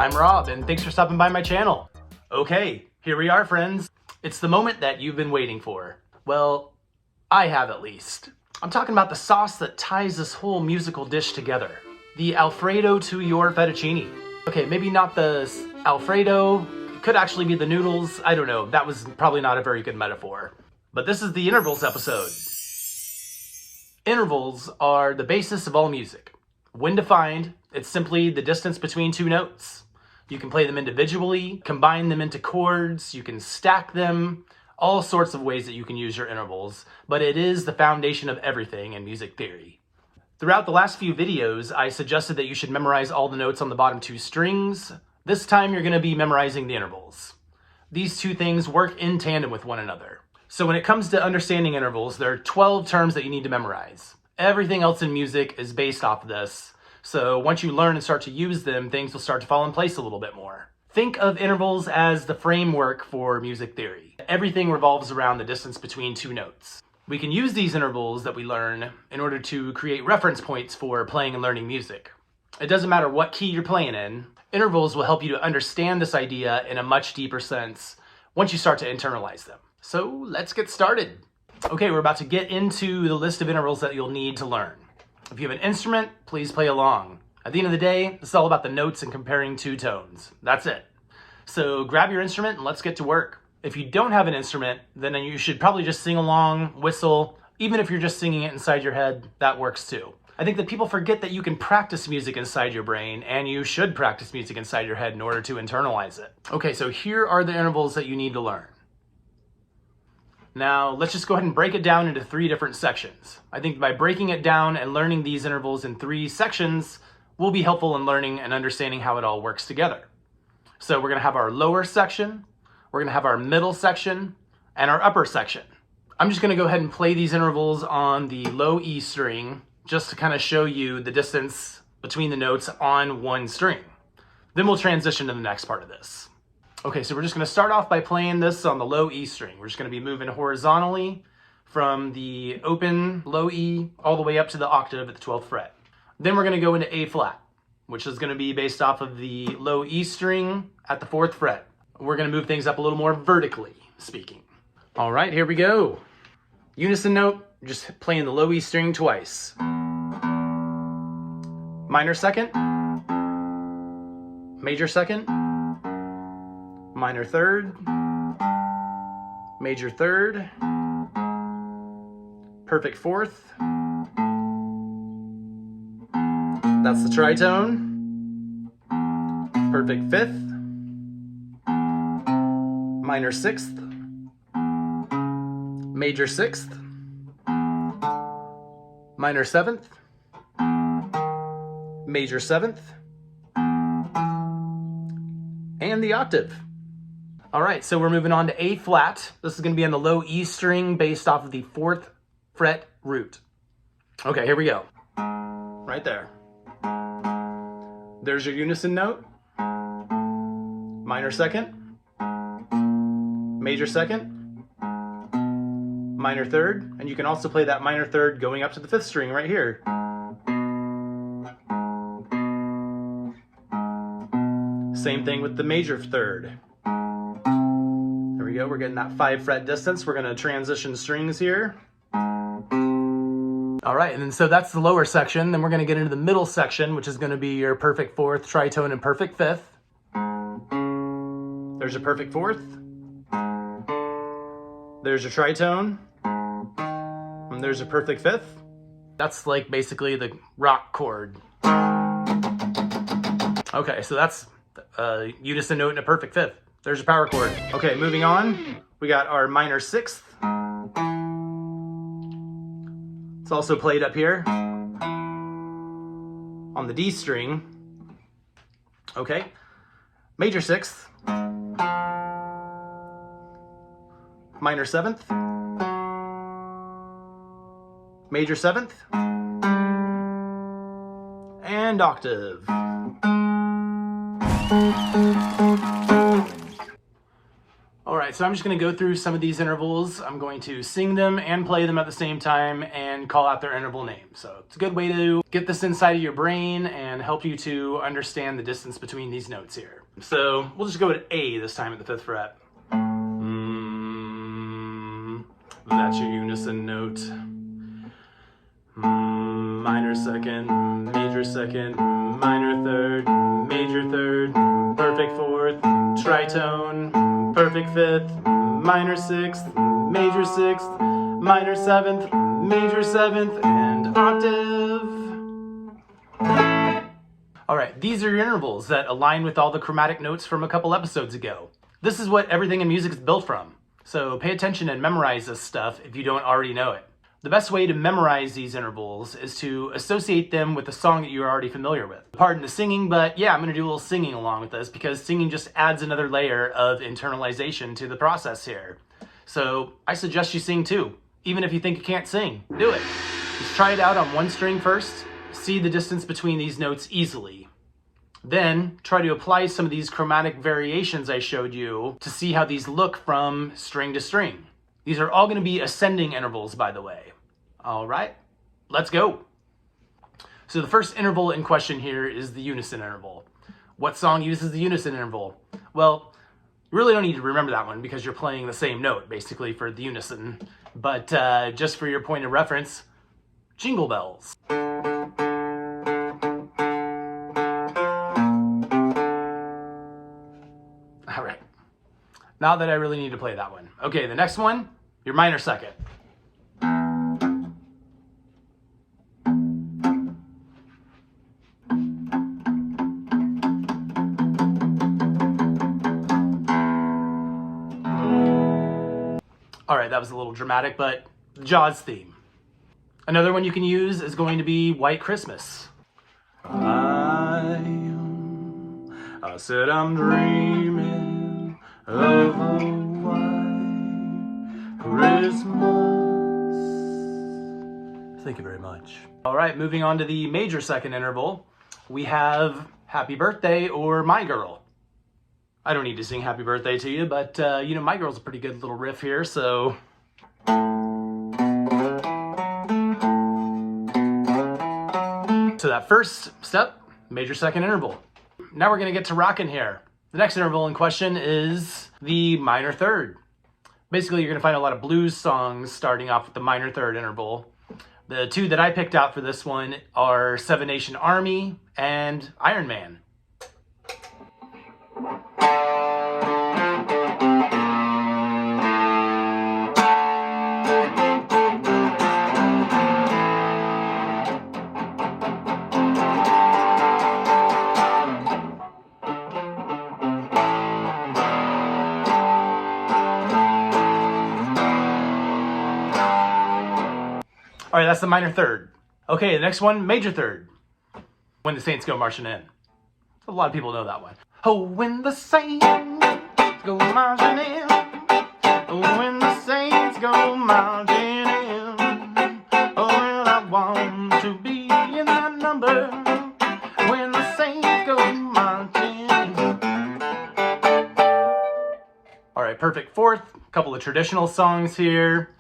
I'm Rob, and thanks for stopping by my channel. Okay, here we are, friends. It's the moment that you've been waiting for. Well, I have at least. I'm talking about the sauce that ties this whole musical dish together. The Alfredo to your fettuccine. Okay, maybe not the Alfredo. It could actually be the noodles. I don't know. That was probably not a very good metaphor. But this is the intervals episode. Intervals are the basis of all music. When defined, it's simply the distance between two notes. You can play them individually, combine them into chords, you can stack them, all sorts of ways that you can use your intervals, but it is the foundation of everything in music theory. Throughout the last few videos, I suggested that you should memorize all the notes on the bottom two strings. This time you're going to be memorizing the intervals. These two things work in tandem with one another. So when it comes to understanding intervals, there are 12 terms that you need to memorize. Everything else in music is based off of this. So once you learn and start to use them, things will start to fall in place a little bit more. Think of intervals as the framework for music theory. Everything revolves around the distance between two notes. We can use these intervals that we learn in order to create reference points for playing and learning music. It doesn't matter what key you're playing in. Intervals will help you to understand this idea in a much deeper sense once you start to internalize them. So let's get started. Okay, we're about to get into the list of intervals that you'll need to learn. If you have an instrument, please play along. At the end of the day, it's all about the notes and comparing two tones. That's it. So grab your instrument and let's get to work. If you don't have an instrument, then you should probably just sing along, whistle. Even if you're just singing it inside your head, that works too. I think that people forget that you can practice music inside your brain, and you should practice music inside your head in order to internalize it. Okay, so here are the intervals that you need to learn. Now, let's just go ahead and break it down into 3 different sections. I think by breaking it down and learning these intervals in 3 sections will be helpful in learning and understanding how it all works together. So we're going to have our lower section, we're going to have our middle section, and our upper section. I'm just going to go ahead and play these intervals on the low E string just to kind of show you the distance between the notes on one string. Then we'll transition to the next part of this. Okay, so we're just going to start off by playing this on the low E string. We're just going to be moving horizontally from the open low E all the way up to the octave at the 12th fret. Then we're going to go into A flat, which is going to be based off of the low E string at the 4th fret. We're going to move things up a little more vertically speaking. All right, here we go. Unison note, just playing the low E string twice. Minor second, major second, minor third, major third, perfect fourth, that's the tritone, perfect fifth, minor sixth, major sixth, minor seventh, major seventh, and the octave. All right, so we're moving on to A flat. This is going to be on the low E string based off of the 4th fret root. Okay, here we go. Right there. There's your unison note. Minor second. Major second. Minor third. And you can also play that minor third going up to the 5th string right here. Same thing with the major third. There we go, we're getting that 5 fret distance. We're gonna transition strings here. All right, and then so that's the lower section. Then we're gonna get into the middle section, which is gonna be your perfect fourth, tritone, and perfect fifth. There's your perfect fourth. There's your tritone. And there's your perfect fifth. That's like basically the rock chord. Okay, so that's a unison note and a perfect fifth. There's your power chord. Okay, moving on. We got our minor sixth. It's also played up here on the D string. Okay, major sixth, minor seventh, major seventh, and octave. All right, so I'm just gonna go through some of these intervals. I'm going to sing them and play them at the same time and call out their interval name. So it's a good way to get this inside of your brain and help you to understand the distance between these notes here. So we'll just go with A this time at the 5th fret. That's your unison note. Minor second, major second, minor third, major third, perfect 4th, tritone, perfect 5th, minor 6th, major 6th, minor 7th, major 7th, and octave. All right, these are your intervals that align with all the chromatic notes from a couple episodes ago. This is what everything in music is built from. So pay attention and memorize this stuff if you don't already know it. The best way to memorize these intervals is to associate them with a song that you're already familiar with. Pardon the singing, but yeah, I'm gonna do a little singing along with this because singing just adds another layer of internalization to the process here. So I suggest you sing too. Even if you think you can't sing, do it. Just try it out on one string first, see the distance between these notes easily. Then try to apply some of these chromatic variations I showed you to see how these look from string to string. These are all going to be ascending intervals, by the way. All right, let's go. So the first interval in question here is the unison interval. What song uses the unison interval? Well, you really don't need to remember that one because you're playing the same note, basically, for the unison. But just for your point of reference, Jingle Bells. All right, now that I really need to play that one. Okay, the next one, your minor second. All right, that was a little dramatic, but Jaws theme. Another one you can use is going to be White Christmas. I said I'm dreaming of a white Christmas. Thank you very much. All right, moving on to the major second interval, we have Happy Birthday or My Girl. I don't need to sing Happy Birthday to you, but you know, My Girl's a pretty good little riff here, so. So that first step, major second interval. Now we're gonna get to rockin' here. The next interval in question is the minor third. Basically, you're gonna find a lot of blues songs starting off with the minor third interval. The two that I picked out for this one are Seven Nation Army and Iron Man. All right, that's the minor third. Okay, the next one, major third. When the Saints Go Marching In. A lot of people know that one. Oh, when the Saints go marching in. Oh, when the Saints go marching in. Oh, well, I want to be in that number. When the Saints go marching in. All right, perfect 4th. A couple of traditional songs here.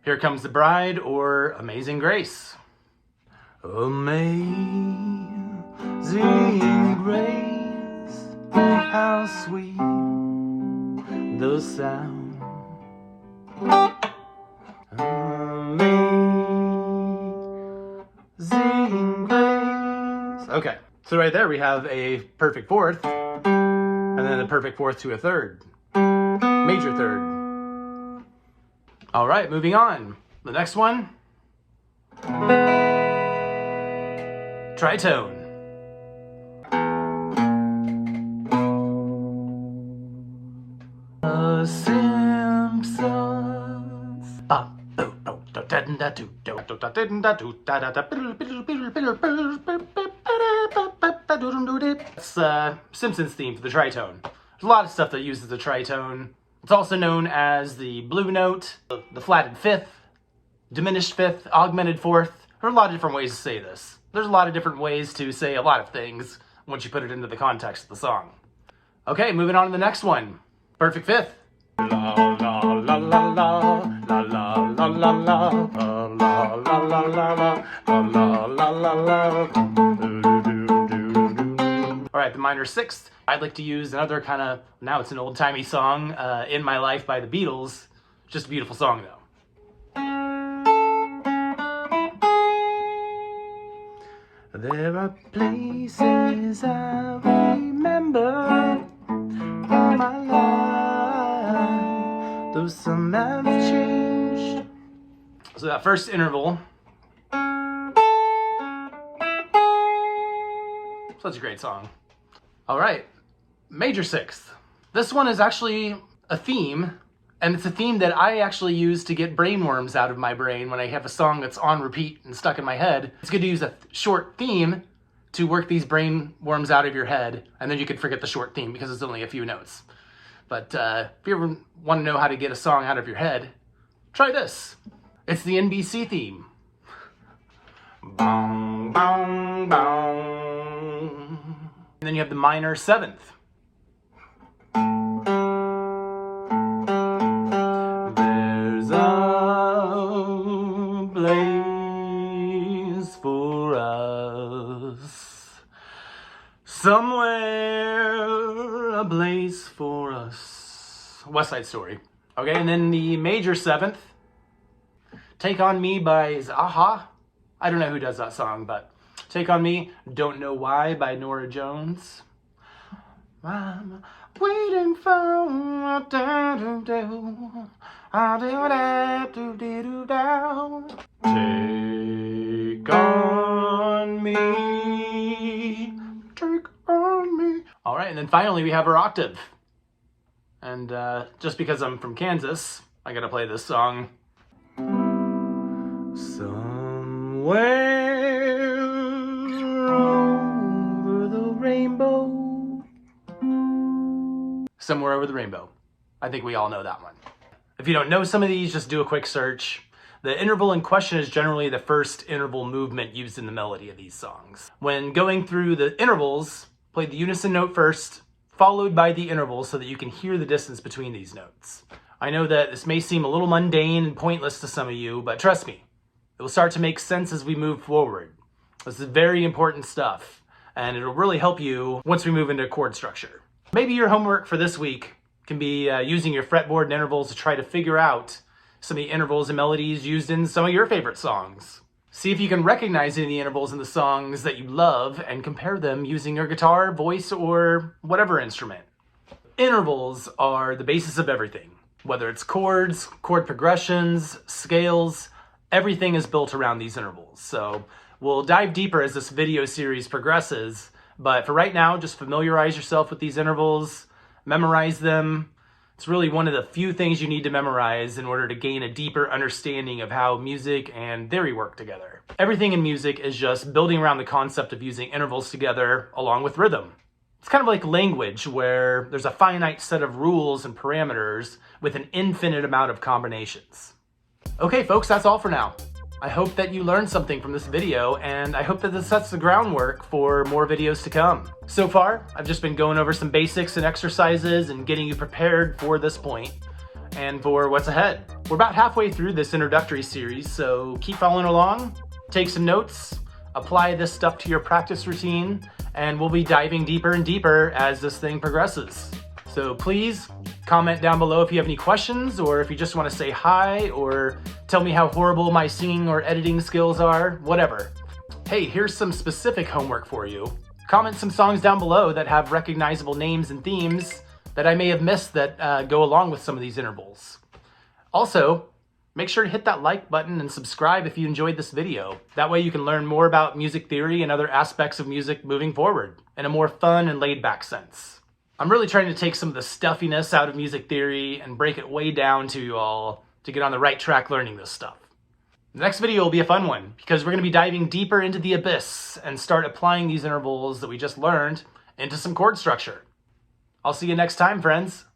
Here Comes the Bride or Amazing Grace. Amazing grace, how sweet the sound. Amazing grace. Okay, so right there we have a perfect 4th, and then a perfect 4th to a 3rd, major 3rd. All right, moving on. The next one, tritone. The Simpsons. It's Simpsons theme for the tritone. There's a lot of stuff that uses the tritone. It's also known as the blue note, the flatted 5th, diminished 5th, augmented 4th. There are a lot of different ways to say this. There's a lot of different ways to say a lot of things once you put it into the context of the song. Okay, moving on to the next one. Perfect 5th. La la la la la la la la la la la la la la la la la. All right, the minor sixth. I'd like to use another kind of, now it's an old-timey song, In My Life by the Beatles. Just a beautiful song though. There are places I remember all my life, though some have changed. So that first interval, such a great song. All right, major sixth. This one is actually a theme, and it's a theme that I actually use to get brainworms out of my brain when I have a song that's on repeat and stuck in my head. It's good to use a short theme to work these brainworms out of your head, and then you can forget the short theme because it's only a few notes. But if you ever want to know how to get a song out of your head, try this. It's the NBC theme. Bong, bong, bong. And then you have the minor seventh. There's a place for us somewhere, a place for us. West Side Story. Okay, and then the major seventh, Take On Me by Aha. I don't know who does that song, but Take On Me, Don't Know Why by Norah Jones. I'm waiting for Take on me, take on me. All right, and then finally we have our octave. And just because I'm from Kansas, I gotta play this song. Somewhere over the rainbow. Somewhere over the rainbow. I think we all know that one. If you don't know some of these, just do a quick search. The interval in question is generally the first interval movement used in the melody of these songs. When going through the intervals, play the unison note first, followed by the interval so that you can hear the distance between these notes. I know that this may seem a little mundane and pointless to some of you, but trust me, it will start to make sense as we move forward. This is very important stuff, and it'll really help you once we move into chord structure. Maybe your homework for this week can be using your fretboard and intervals to try to figure out some of the intervals and melodies used in some of your favorite songs. See if you can recognize any of the intervals in the songs that you love and compare them using your guitar, voice, or whatever instrument. Intervals are the basis of everything. Whether it's chords, chord progressions, scales, everything is built around these intervals. So we'll dive deeper as this video series progresses, but for right now, just familiarize yourself with these intervals, memorize them. It's really one of the few things you need to memorize in order to gain a deeper understanding of how music and theory work together. Everything in music is just building around the concept of using intervals together along with rhythm. It's kind of like language where there's a finite set of rules and parameters with an infinite amount of combinations. Okay folks, that's all for now. I hope that you learned something from this video, and I hope that this sets the groundwork for more videos to come. So far, I've just been going over some basics and exercises and getting you prepared for this point and for what's ahead. We're about halfway through this introductory series, so keep following along, take some notes, apply this stuff to your practice routine, and we'll be diving deeper and deeper as this thing progresses. So please comment down below if you have any questions, or if you just want to say hi, or tell me how horrible my singing or editing skills are, whatever. Hey, here's some specific homework for you. Comment some songs down below that have recognizable names and themes that I may have missed that go along with some of these intervals. Also, make sure to hit that like button and subscribe if you enjoyed this video. That way you can learn more about music theory and other aspects of music moving forward in a more fun and laid-back sense. I'm really trying to take some of the stuffiness out of music theory and break it way down to you all to get on the right track learning this stuff. The next video will be a fun one because we're going to be diving deeper into the abyss and start applying these intervals that we just learned into some chord structure. I'll see you next time, friends.